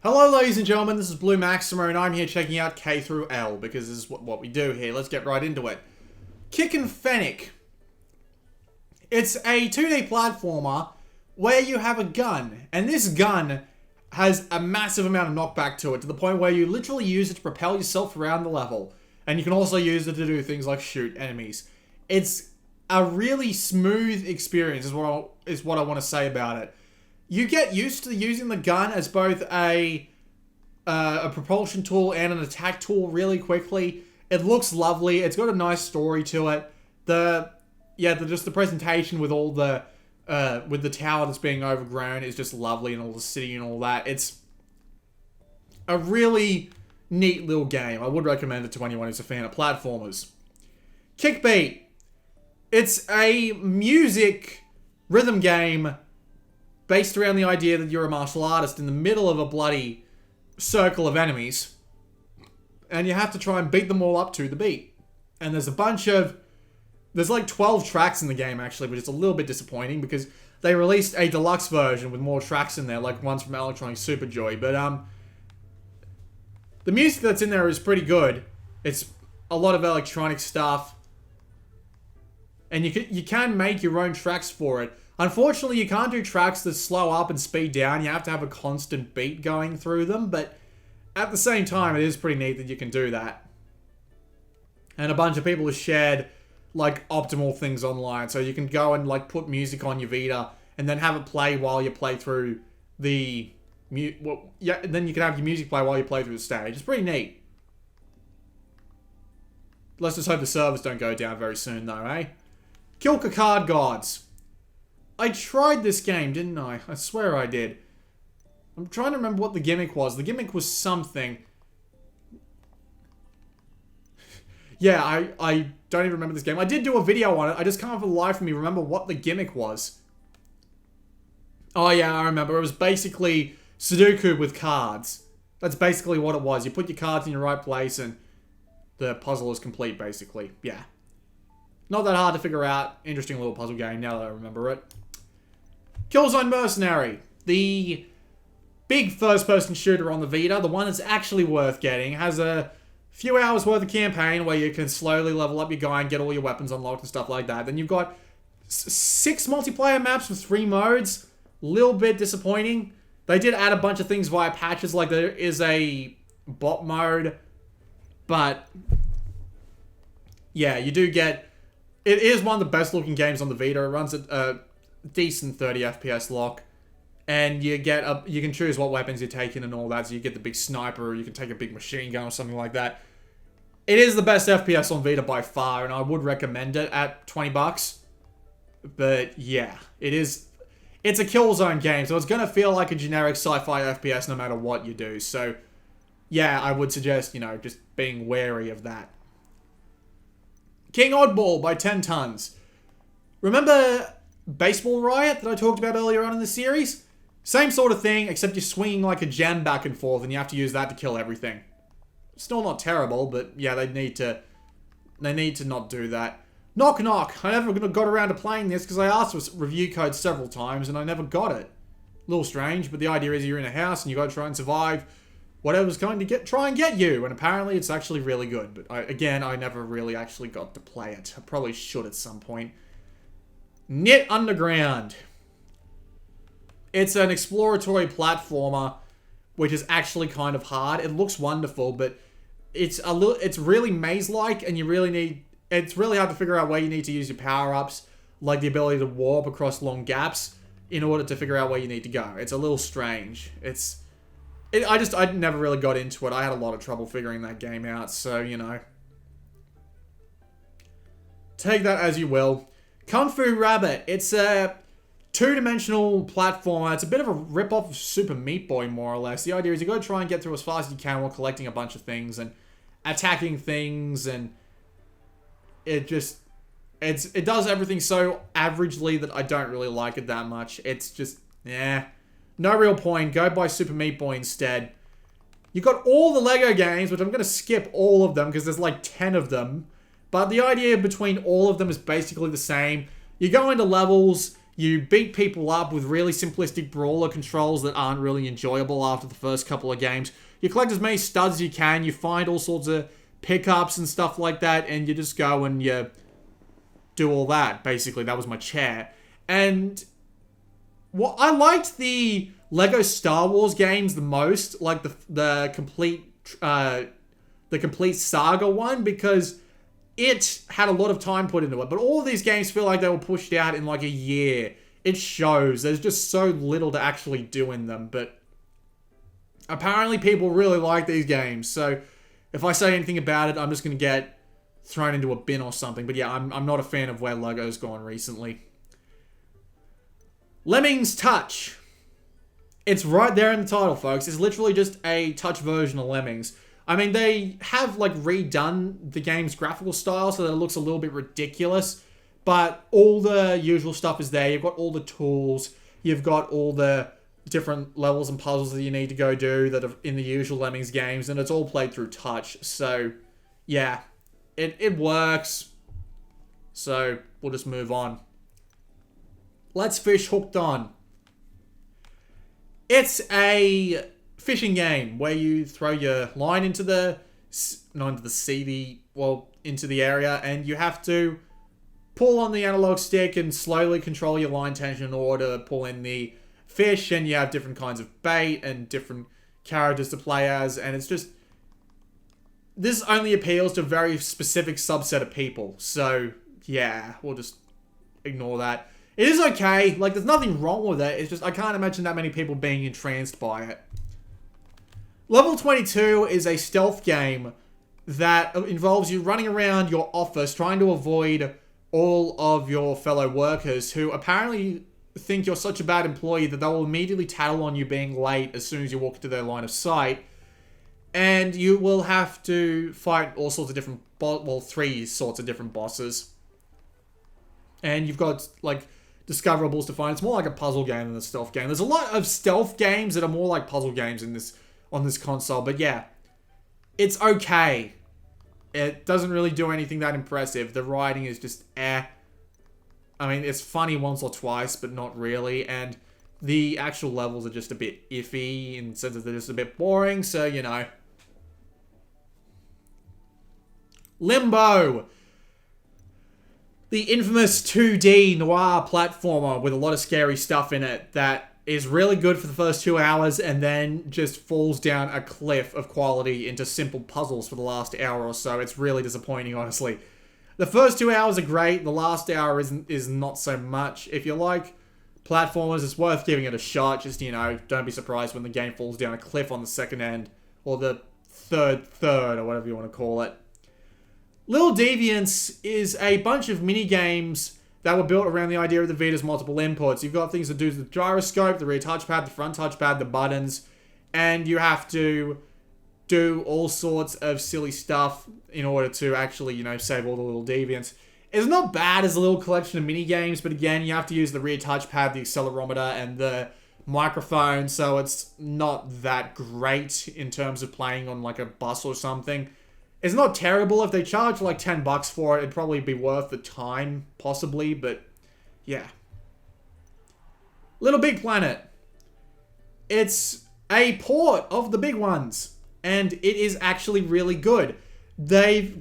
Hello ladies and gentlemen, this is Blue Maxima and I'm here checking out K through L because this is what we do here. Let's get right into it. Kickin' Finnick. It's a 2D platformer where you have a gun, and this gun has a massive amount of knockback to it, to the point where you literally use it to propel yourself around the level. And you can also use it to do things like shoot enemies. It's a really smooth experience is what I want to say about it. You get used to using the gun as both a propulsion tool and an attack tool really quickly. It looks lovely. It's got a nice story to it. Just the presentation with all the with the tower that's being overgrown is just lovely, and all the city and all that. It's a really neat little game. I would recommend it to anyone who's a fan of platformers. Kickbeat. It's a music rhythm game based around the idea that you're a martial artist in the middle of a bloody circle of enemies, and you have to try and beat them all up to the beat. And there's like 12 tracks in the game actually, but it's a little bit disappointing because they released a deluxe version with more tracks in there, like ones from Electronic Superjoy. But the music that's in there is pretty good. It's a lot of electronic stuff, and you can make your own tracks for it. Unfortunately, you can't do tracks that slow up and speed down. You have to have a constant beat going through them, but at the same time, it is pretty neat that you can do that. And a bunch of people have shared, like, optimal things online, so you can go and, like, put music on your Vita and then have it play while you play through the... and then you can have your music play while you play through the stage. It's pretty neat. Let's just hope the servers don't go down very soon, though, eh? Kilka Card Gods. I tried this game, didn't I? I swear I did. I'm trying to remember what the gimmick was. The gimmick was something. Yeah, I don't even remember this game. I did do a video on it. I just can't for the life of me remember what the gimmick was. Oh yeah, I remember. It was basically Sudoku with cards. That's basically what it was. You put your cards in your right place and the puzzle is complete, basically. Yeah. Not that hard to figure out. Interesting little puzzle game now that I remember it. Killzone Mercenary. The big first-person shooter on the Vita. The one that's actually worth getting. Has a few hours worth of campaign where you can slowly level up your guy and get all your weapons unlocked and stuff like that. Then you've got 6 multiplayer maps with 3 modes. Little bit disappointing. They did add a bunch of things via patches, like there is a bot mode. But yeah, you do get... It is one of the best looking games on the Vita. It runs at a decent 30 FPS lock. And you can choose what weapons you're taking and all that. So you get the big sniper, or you can take a big machine gun or something like that. It is the best FPS on Vita by far, and I would recommend it at $20. But yeah, it's a Killzone game, so it's going to feel like a generic sci-fi FPS no matter what you do. So yeah, I would suggest, just being wary of that. King Oddball by 10 Tons. Remember Baseball Riot that I talked about earlier on in the series? Same sort of thing, except you're swinging like a gem back and forth and you have to use that to kill everything. Still not terrible, but yeah, they need to not do that. Knock Knock. I never got around to playing this because I asked for review codes several times and I never got it. A little strange, but the idea is you're in a house and you got to try and survive whatever's going to try and get you, and apparently it's actually really good. But I never really actually got to play it. I probably should at some point. Nytt Underground. It's an exploratory platformer, which is actually kind of hard. It looks wonderful, but it's really maze-like, and it's really hard to figure out where you need to use your power-ups, like the ability to warp across long gaps in order to figure out where you need to go. It's a little strange. I never really got into it. I had a lot of trouble figuring that game out, so, take that as you will. Kung Fu Rabbit. It's a 2-dimensional platformer. It's a bit of a rip-off of Super Meat Boy, more or less. The idea is you got to try and get through as fast as you can while collecting a bunch of things and attacking things, and it does everything so averagely that I don't really like it that much. It's just, no real point. Go buy Super Meat Boy instead. You've got all the Lego games, which I'm going to skip all of them because there's like 10 of them. But the idea between all of them is basically the same. You go into levels, You beat people up with really simplistic brawler controls that aren't really enjoyable after the first couple of games. You collect as many studs as you can, you find all sorts of pickups and stuff like that, and you just go and you do all that, basically. That was my chair. And I liked the Lego Star Wars games the most, like the complete saga one, because it had a lot of time put into it. But all of these games feel like they were pushed out in like a year. It shows. There's just so little to actually do in them. But apparently people really like these games. So if I say anything about it, I'm just going to get thrown into a bin or something. But yeah, I'm not a fan of where Lego's gone recently. Lemmings Touch. It's right there in the title, folks. It's literally just a touch version of Lemmings. I mean, they have, like, redone the game's graphical style so that it looks a little bit ridiculous. But all the usual stuff is there. You've got all the tools. You've got all the different levels and puzzles that you need to go do that are in the usual Lemmings games. And it's all played through touch. So, yeah. It works. So, we'll just move on. Let's Fish Hooked On. It's a fishing game where you throw your line into the into the area, and you have to pull on the analog stick and slowly control your line tension in order to pull in the fish, and you have different kinds of bait and different characters to play as, and it's just, this only appeals to a very specific subset of people, so yeah, we'll just ignore that. It is okay, like, there's nothing wrong with it, it's just, I can't imagine that many people being entranced by it. Level 22 is a stealth game that involves you running around your office trying to avoid all of your fellow workers who apparently think you're such a bad employee that they will immediately tattle on you being late as soon as you walk into their line of sight. And you will have to fight all sorts of different, three sorts of different bosses. And you've got, like, discoverables to find. It's more like a puzzle game than a stealth game. There's a lot of stealth games that are more like puzzle games on this console, but yeah, it's okay. It doesn't really do anything that impressive. The writing is just I mean, it's funny once or twice, but not really, and the actual levels are just a bit iffy in the sense that they're just a bit boring, so, you know. Limbo! The infamous 2D noir platformer with a lot of scary stuff in it that is really good for the first 2 hours and then just falls down a cliff of quality into simple puzzles for the last hour or so. It's really disappointing, honestly. The first 2 hours are great. The last hour is not so much. If you like platformers, it's worth giving it a shot. Just, you know, don't be surprised when the game falls down a cliff on the second end. Or the third, or whatever you want to call it. Little Deviants is a bunch of mini-games that were built around the idea of the Vita's multiple inputs. You've got things to do with the gyroscope, the rear touchpad, the front touchpad, the buttons, and you have to do all sorts of silly stuff in order to actually, you know, save all the little Deviants. It's not bad as a little collection of mini-games, but again, you have to use the rear touchpad, the accelerometer, and the microphone, so it's not that great in terms of playing on, like, a bus or something. It's not terrible. If they charge like $10 for it, it'd probably be worth the time, possibly, but yeah. Little Big Planet. It's a port of the big ones, and it is actually really good. They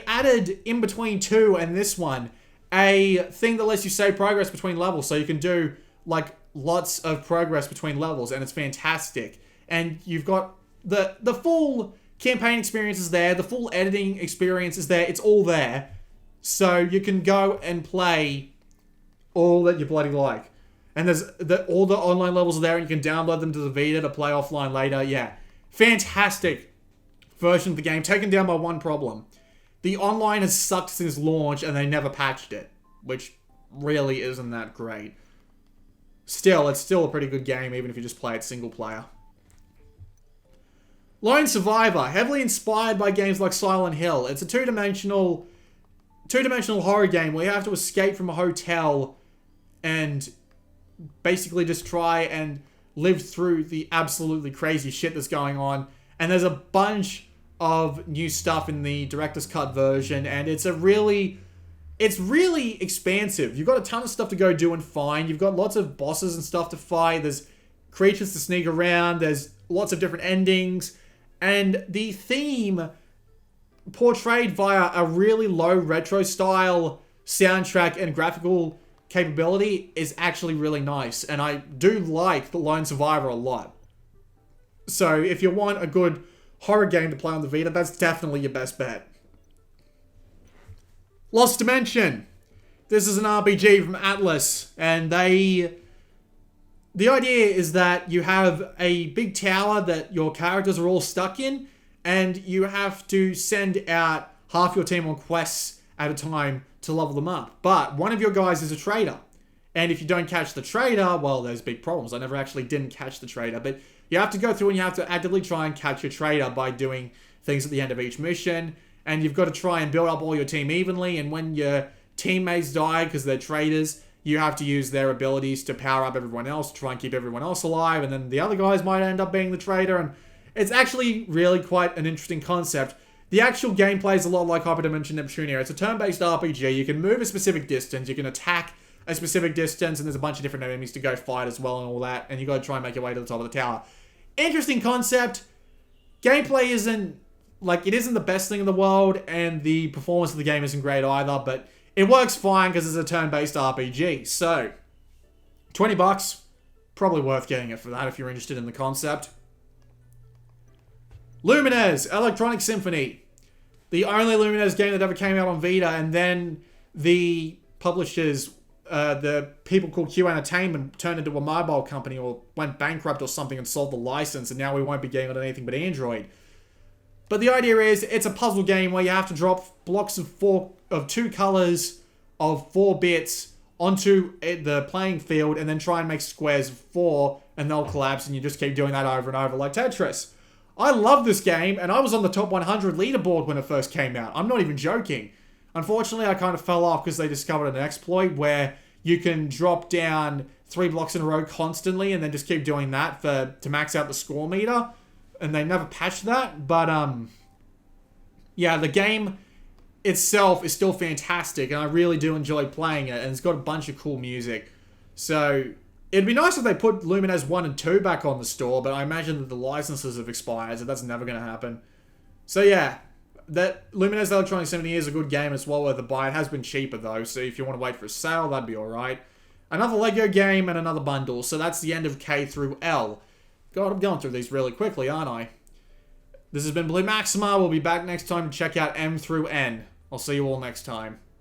added in between 2 and this one a thing that lets you save progress between levels, so you can do like lots of progress between levels, and it's fantastic. And you've got the full campaign experience is there, the full editing experience is there, it's all there. So you can go and play all that you bloody like. And there's all the online levels are there, and you can download them to the Vita to play offline later. Yeah, fantastic version of the game, taken down by one problem. The online has sucked since launch, and they never patched it, which really isn't that great. Still, it's still a pretty good game, even if you just play it single player. Lone Survivor, heavily inspired by games like Silent Hill. It's a two-dimensional horror game where you have to escape from a hotel and basically just try and live through the absolutely crazy shit that's going on. And there's a bunch of new stuff in the director's cut version, and it's a really it's really expansive. You've got a ton of stuff to go do and find. You've got lots of bosses and stuff to fight. There's creatures to sneak around. There's lots of different endings. And the theme portrayed via a really low retro style soundtrack and graphical capability is actually really nice. And I do like The Lone Survivor a lot. So if you want a good horror game to play on the Vita, that's definitely your best bet. Lost Dimension. This is an RPG from Atlas, and the idea is that you have a big tower that your characters are all stuck in, and you have to send out half your team on quests at a time to level them up. But one of your guys is a traitor, and if you don't catch the traitor, well, there's big problems. I never actually didn't catch the traitor, but you have to go through and you have to actively try and catch your traitor by doing things at the end of each mission. And you've got to try and build up all your team evenly. And when your teammates die because they're traitors, you have to use their abilities to power up everyone else, try and keep everyone else alive. And then the other guys might end up being the traitor. And it's actually really quite an interesting concept. The actual gameplay is a lot like Hyperdimension Neptunia. It's a turn-based RPG. You can move a specific distance. You can attack a specific distance. And there's a bunch of different enemies to go fight as well and all that. And you've got to try and make your way to the top of the tower. Interesting concept. Gameplay isn't... Like, it isn't the best thing in the world, and the performance of the game isn't great either, but it works fine because it's a turn-based RPG. So, $20, probably worth getting it for that if you're interested in the concept. Lumines, Electronic Symphony. The only Lumines game that ever came out on Vita, and then the publishers, the people called Q Entertainment, turned into a mobile company or went bankrupt or something and sold the license, and now we won't be getting it on anything but Android. But the idea is, it's a puzzle game where you have to drop blocks of 2 colors of 4 bits onto the playing field and then try and make squares of 4 and they'll collapse, and you just keep doing that over and over like Tetris. I love this game, and I was on the top 100 leaderboard when it first came out. I'm not even joking. Unfortunately, I kind of fell off because they discovered an exploit where you can drop down 3 blocks in a row constantly and then just keep doing that to max out the score meter. And they never patched that, but yeah, the game itself is still fantastic, and I really do enjoy playing it, and it's got a bunch of cool music. So, it'd be nice if they put Lumines 1 and 2 back on the store, but I imagine that the licenses have expired, so that's never going to happen. So yeah, that Lumines Electronic Symphony is a good game, and it's well worth a buy. It has been cheaper though, so if you want to wait for a sale, that'd be alright. Another Lego game and another bundle, so that's the end of K through L. God, I'm going through these really quickly, aren't I? This has been Blue Maxima. We'll be back next time to check out M through N. I'll see you all next time.